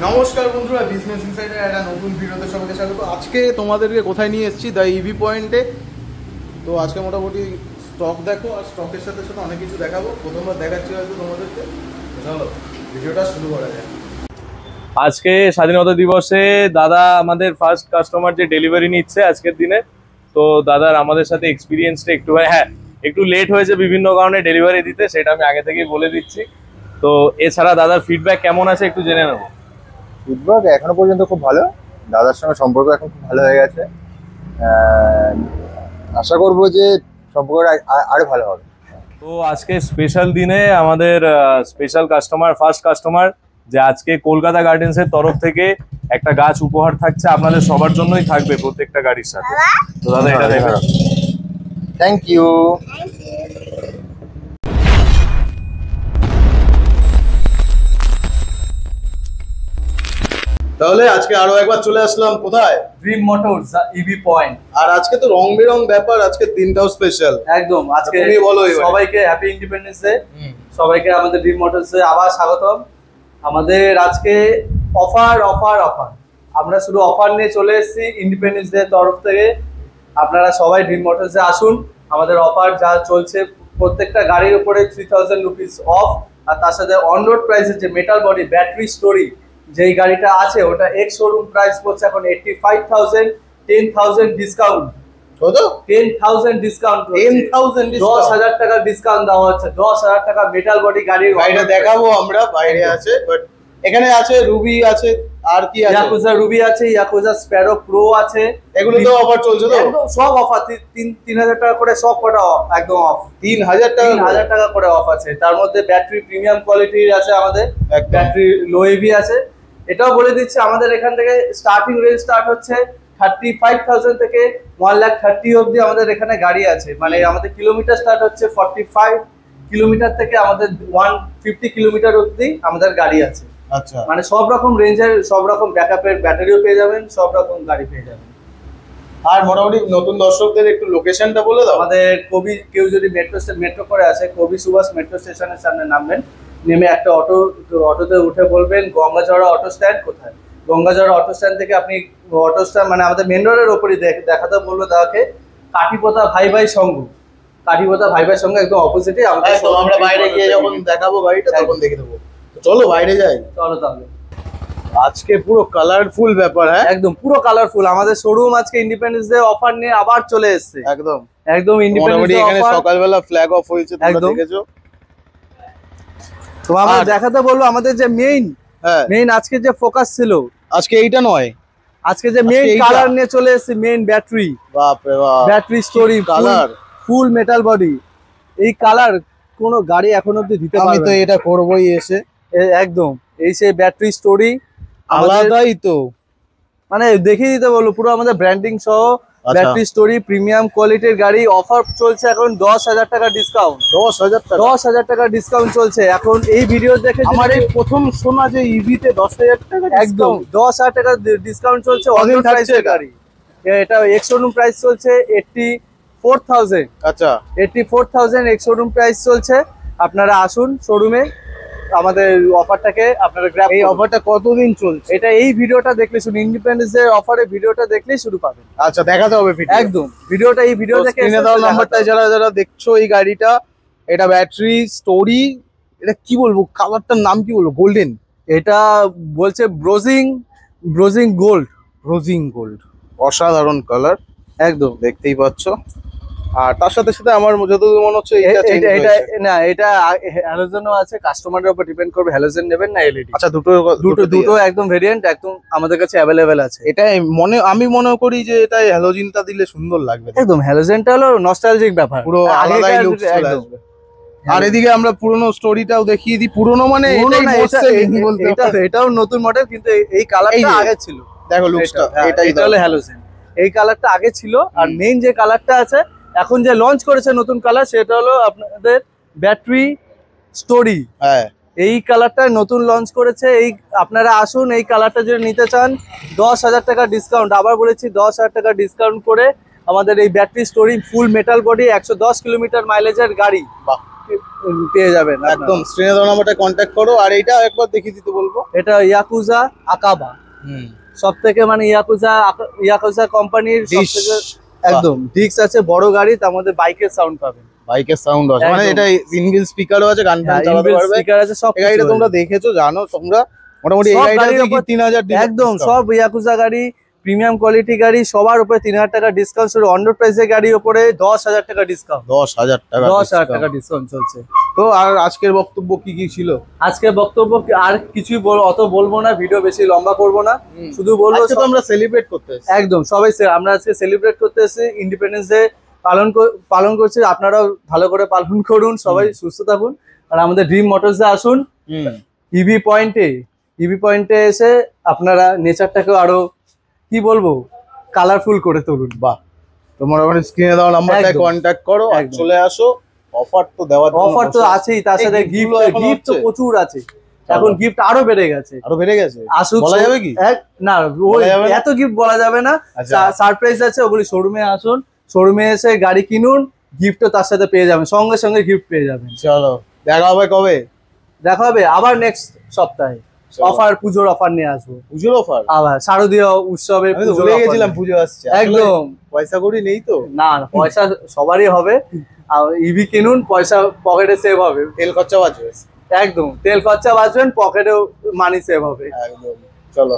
নমস্কার বন্ধুরা, বিজনেস ইনসাইডের একটা নতুন ভিডিওতে সবাইকে স্বাগত। আজকে তোমাদেরকে কোথায় নিয়ে এসেছি? দ্য ইভি পয়েন্টে। তো আজকে মোটামুটি স্টক দেখো, আর স্টকের সাথে সাথে অনেক কিছু দেখাবো। প্রথমবার দেখাচ্ছি হয়তো তোমাদেরকে। চলো ভিডিওটা শুরু করা যায়। আজকে স্বাধীনতা দিবসে দাদা আমাদের ফার্স্ট কাস্টমার যে ডেলিভারি নিচ্ছে আজকের দিনে। তো দাদার আমাদের সাথে এক্সপিরিয়েন্সটা একটু লেট হয়েছে বিভিন্ন কারণে ডেলিভারি দিতে, সেটা আমি আগে থেকেই বলে দিচ্ছি। তো এছাড়া দাদার ফিডব্যাক কেমন আছে একটু জেনে নেবো। ফিডব্যাক এখনো পর্যন্ত খুব ভালো। দাদার সঙ্গে সম্পর্ক এখন খুব ভালো হয়ে গেছে। আশা করবো যে সম্পর্কটা আরো ভালো হবে। তো আজকে স্পেশাল দিনে আমাদের স্পেশাল কাস্টমার, ফার্স্ট কাস্টমার, যে আজকে কলকাতা গার্ডেন্সের তরফ থেকে একটা গাছ উপহার থাকছে, আপনাদের সবার জন্যই থাকবে প্রত্যেকটা গাড়ির সাথে। তো দাদা এটা দেখো। Thank you. তাহলে আজকে আরো একবার চলে আসলাম কোথায়? Dream motors EV point. আর আজকে তো রং বেরং ব্যাপার, আজকে দিনটাও স্পেশাল। একদম আজকে তুমি বলো সবাইকে হ্যাপি ইন্ডিপেন্ডেন্স ডে। সবাইকে আমাদের ড্রিম মোটরসে আবার স্বাগতম। আমাদের আজকে অফার অফার অফার, আমরা শুধু অফার নিয়ে চলে এসেছি ইন্ডিপেন্ডেন্স ডে তরফ থেকে। আপনারা সবাই ড্রিম মোটরসে আসুন। আমাদের অফার যা চলছে, প্রত্যেকটা গাড়ির উপরে 3000 রুপিস অফ, আর তার সাথে অন রোড প্রাইসের যে মেটাল বডি ব্যাটারি স্টোরি যেই গাড়িটা আছে ওটা এক্স শোরুম প্রাইস পড়ছে এখন 85,000, 10,000 ডিসকাউন্ট। কত? 10,000 ডিসকাউন্ট। 10,000 10,000 টাকা ডিসকাউন্ট দেওয়া হচ্ছে। 10,000 টাকা মেটাল বডি গাড়ির গাড়িটা দেখাবো আমরা। বাইরে আছে, বাট এখানে আছে রুবি আছে, আর কি আছে? ইয়াকুজা রুবি আছে, ইয়াকুজা স্প্যারো প্রো আছে। এগুলো তো অফার চলছে তো? একদম সব অফার। 3,000 টাকা করে সব কটা একদম অফ। 3,000 টাকা 3,000 টাকা করে অফ আছে। তার মধ্যে ব্যাটারি প্রিমিয়াম কোয়ালিটির আছে, আমাদের ব্যাটারি লো ইভি আছে। এটাও বলে দিচ্ছি, আমাদের এখান থেকে স্টার্টিং রেঞ্জ স্টার্ট হচ্ছে 35,000 থেকে 1,30,000 অবধি আমাদের এখানে গাড়ি আছে। মানে আমাদের কিলোমিটার স্টার্ট হচ্ছে 45 কিলোমিটার থেকে আমাদের 150 কিলোমিটার অবধি আমাদের গাড়ি আছে। আচ্ছা, মানে সব রকম রেঞ্জের, সব রকম ব্যাকআপের ব্যাটারিও পেয়ে যাবেন, সব রকম গাড়ি পেয়ে যাবেন। আর মোটামুটি নতুন দর্শকদের একটু লোকেশনটা বলে দাও। আমাদের কবি, কেউ যদি মেট্রো করে আসে, কবি সুভাষ মেট্রো স্টেশনের সামনে নামবেন। নেমে একটা অটোতে উঠে বলবেন গঙ্গাঝড়া অটো স্ট্যান্ড কোথায়। গঙ্গাঝড়া অটো স্ট্যান্ড থেকে আপনি অটো স্ট্যান্ড মানে আমাদের মেন রোডের ওপরই দেখাতে বলবো তাকে কাঠিপোতা ভাই ভাই সংঘ। কাঠিপোতা ভাই ভাই সংঘ একদম অপোজিটে আমাদের। আমরা বাইরে গিয়ে যখন দেখাবো গাড়িটা তখন দেখে দেবো। চলো বাইরে যাই। চলো তাহলে। আজকে পুরো কালারফুল ব্যাপার। হ্যাঁ একদম পুরো কালারফুল। আমাদের শোরুম আজকে ইন্ডিপেন্ডেন্স ডে অফার নিয়ে আবার চলে এসেছে। একদম একদম ইন্ডিপেন্ডেন্স ডে এখানে অফার। সকালবেলা ফ্ল্যাগ অফ হয়েছে, তোমরা দেখেছো তো। আমরা দেখাতে বলবো আমাদের যে মেইন আজকে যে ফোকাস ছিল, আজকে এইটা নয়, আজকে যে মেইন কালার নিয়ে চলে এসেছে, মেইন ব্যাটারি। বাপ রে বাপ, ব্যাটারি স্টোরি কালার, ফুল মেটাল বডি। এই কালার কোনো গাড়ি এখন অবধি দিতে পারবে না। আমি তো এটা করবই এসে। একদম এই সেই ব্যাটারি স্টোরি আলাদাই তো, মানে দেখিয়ে দিতে বলবো পুরো আমাদের ব্র্যান্ডিং সহ ব্যাটারি স্টোরি প্রিমিয়াম কোয়ালিটির গাড়ি। অফার চলছে এখন 10,000 টাকা ডিসকাউন্ট। 10,000 টাকা ডিসকাউন্ট চলছে এখন। এই ভিডিও দেখে আমার এই প্রথম শোনা যে ইভিতে 10,000 টাকা একদম 10,000 টাকা ডিসকাউন্ট চলছে। অন্য প্রাইসের গাড়ি এটা এক্স শোরুম প্রাইস চলছে 84,000। আচ্ছা, 84,000 এক্স শোরুম প্রাইস চলছে। আপনারা আসুন শোরুমে, আমাদের অফারটাকে আপনারা গ্র্যাব। এই অফারটা কতদিন চলছে? এটা এই ভিডিওটা দেখলে শুধু ইন্ডিপেন্ডেন্স ডে অফারে ভিডিওটা দেখলেই শুরু পাবেন। আচ্ছা, দেখাতে হবে ভিডিও। একদম ভিডিওটা, এই ভিডিও দেখে স্ক্রিনে দাও নাম্বারটা। যারা যারা দেখছো এই গাড়িটা, এটা ব্যাটারি স্টোরি, এটা কি বলবো, কালারটার নাম কি বলবো? গোল্ডেন। এটা বলছে ব্রোজিং গোল্ড। অসাধারণ কালার, একদম দেখতেই পাচ্ছ। আর তার সাথে সাথে আমার যতদূর মনে হচ্ছে এটা হ্যালোজেনও আছে। কাস্টমারের উপর ডিপেন্ড করবে হ্যালোজেন নেবেন না এলইডি। আচ্ছা, দুটো একদম ভেরিয়েন্ট একদম আমাদের কাছে অ্যাভেলেবেল আছে। এটা আমি মনে করি যে এটা হ্যালোজেনটা দিলে সুন্দর লাগবে। একদম হ্যালোজেনটা হলো নস্টালজিক ব্যাপার, পুরো আলাদাই লুক চলে আসবে। আর এদিকে আমরা পুরনো স্টোরিটাও দেখিয়ে দিই। পুরনো মানে এটাও নতুন মডেল, কিন্তু এই কালারটা আগে ছিল। দেখো লুকসটা, এটা হলো হ্যালোজেন। এই কালারটা আগে ছিল। আর মেইন যে কালারটা আছে এখন যে লঞ্চ করেছে নতুন কালার, সেটা হলো আপনাদের ব্যাটারি স্টোরি। হ্যাঁ, এই কালারটা নতুন লঞ্চ করেছে। এই আপনারা আসুন, এই কালারটা যদি নিতে চান 10,000 টাকা ডিসকাউন্ট। আবার বলেছি 10,000 টাকা ডিসকাউন্ট করে আমাদের এই battery story full metal body 110 kilometre মাইলেজের গাড়ি। পেয়ে যাবেন আপনারা। একদম স্ক্রিনে দেওয়া নাম্বারটা কন্ট্যাক্ট করো। আর এইটা একবার দেখিয়ে দিতে বলবো। এটা ইয়াকুজা আকাবা, সব থেকে মানে ইয়াকুজা কোম্পানির সব Dish, থেকে বাহ। একদম ডিস্ক আছে, বড় গাড়ি, তার মধ্যে বাইকের সাউন্ড পাবেন। বাইকের সাউন্ড আছে, মানে একদম। এটা ইনবিল স্পিকারও আছে, গান টান চালাতে পারবে। স্পিকার আছে, সব এই গাড়িটা তোমরা দেখেছো, জানো তোমরা মোটামুটি এই সব গাড়িটা গাড়ির কি উপর 3000 একদম সব ইয়াকুজা গাড়ি, প্রিমিয়াম কোয়ালিটি গাড়ি, সবার উপরে 3000 টাকা ডিসকাউন্ট শুরু। অন্ডার প্রাইসের গাড়ির উপরে 10,000 টাকা ডিসকাউন্ট, 10,000 টাকা 10,000 টাকা ডিসকাউন্ট চলছে। তো আর আজকের বক্তব্য কি কি ছিল? আজকে বক্তব্য আর কিছুই অত বলবো না, ভিডিও বেশি লম্বা করবো না, শুধু বলবো আজকে তো আমরা সেলিব্রেট করতে এসেছি। একদম সবাই আমরা আজকে সেলিব্রেট করতে এসেছি, ইন্ডিপেন্ডেন্স ডে পালন করছি। আপনারাও ভালো করে পালন করুন, সবাই সুস্থ থাকুন। আর আমাদের ড্রিম মোটরসে আসুন, ইভি পয়েন্টে এসে আপনারা নেচারটাকে আরো কি বলবো কালারফুল করে তুলুন। বাহ, তো মোটামুটি স্ক্রিনে দেওয়া নাম্বারটায় একদম। কন্ট্যাক্ট করো আর একদম। চলে আসো। অফার তো দেওয়ার জন্য অফার তো বসে আছে। আছেই, তার এই সাথে gift গুলো এখনো গিফট তো হচ্ছে? প্রচুর আছে। এখন গিফট আরো বেড়ে গেছে, আরো বেড়ে গেছে, আসুক। বলা যাবে কি? না, বলা যাবে না? এত গিফট বলা যাবে না, আচ্ছা। সারপ্রাইজ আছে, ওগুলি শোরুমে আসুন, শোরুমে এসে গাড়ি কিনুন, গিফটও তার সাথে পেয়ে যাবেন, সঙ্গে সঙ্গে গিফট পেয়ে যাবেন। চলো দেখা হবে কবে? দেখা হবে আবার নেক্সট সপ্তাহে, চলো। অফার, পুজোর অফার নিয়ে আসবো পুজোর অফার? আবার, শারদীয় উৎসবে আমি তো ভুলে গেছিলাম পুজো আসছে। আসলে একদম। পয়সা কড়ি নেই তো। না, পয়সা সবারই হবে, ইভি কিনুন, পয়সা পকেটে সেভ হবে। তেল খরচা বাঁচবে। একদম, তেল খরচা বাঁচবেন, পকেটেও মানি সেভ হবে। একদম, চলো।